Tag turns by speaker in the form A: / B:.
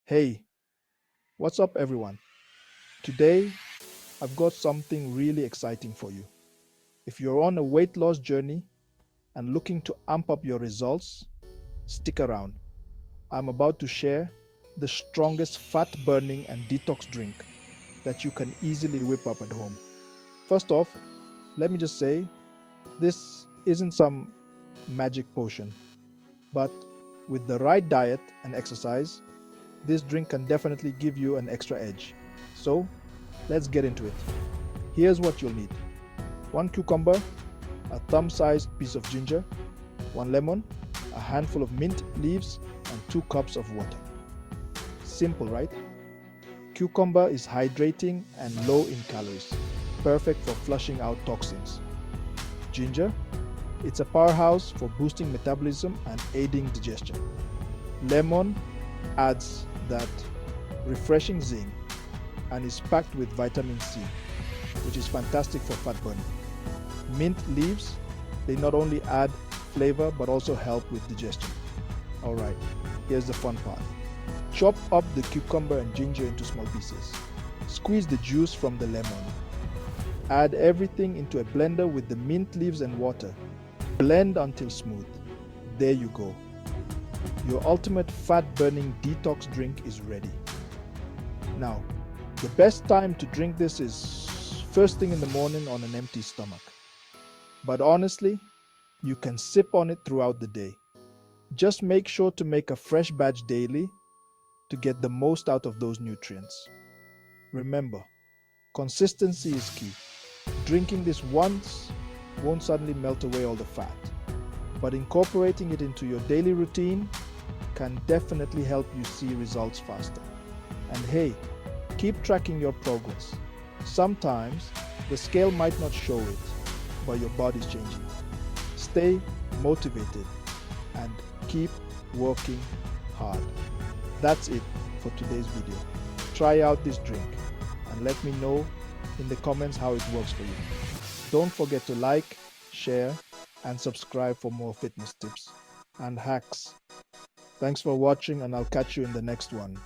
A: Hey, what's up, everyone? Today, I've got something really exciting for you. If you're on a weight loss journey and looking to amp up your results, stick around. I'm about to share the strongest fat burning and detox drink that you can easily whip up at home. First off, let me just say this isn't some magic potion, but with the right diet and exercise, this drink can definitely give you an extra edge. So, let's get into it. Here's what you'll need: one cucumber, a thumb sized piece of ginger, one lemon, a handful of mint leaves, and 2 cups of water. Simple, right? Cucumber is hydrating and low in calories, perfect for flushing out toxins. Ginger, it's a powerhouse for boosting metabolism and aiding digestion. Lemon adds that refreshing zing and is packed with vitamin C, which is fantastic for fat burning. Mint leaves, they not only add flavor but also help with digestion. Alright, here's the fun part. Chop up the cucumber and ginger into small pieces. Squeeze the juice from the lemon. Add everything into a blender with the mint leaves and water. Blend until smooth. There you go. Your ultimate fat burning detox drink is ready. Now, the best time to drink this is first thing in the morning on an empty stomach. But honestly, you can sip on it throughout the day. Just make sure to make a fresh batch daily to get the most out of those nutrients. Remember, consistency is key. Drinking this once won't suddenly melt away all the fat, but incorporating it into your daily routine can definitely help you see results faster. And hey, keep tracking your progress. Sometimes the scale might not show it, but your body's changing. Stay motivated and keep working hard. That's it for today's video. Try out this drink and let me know in the comments how it works for you. Don't forget to like, share, and subscribe for more fitness tips and hacks. Thanks for watching, and I'll catch you in the next one.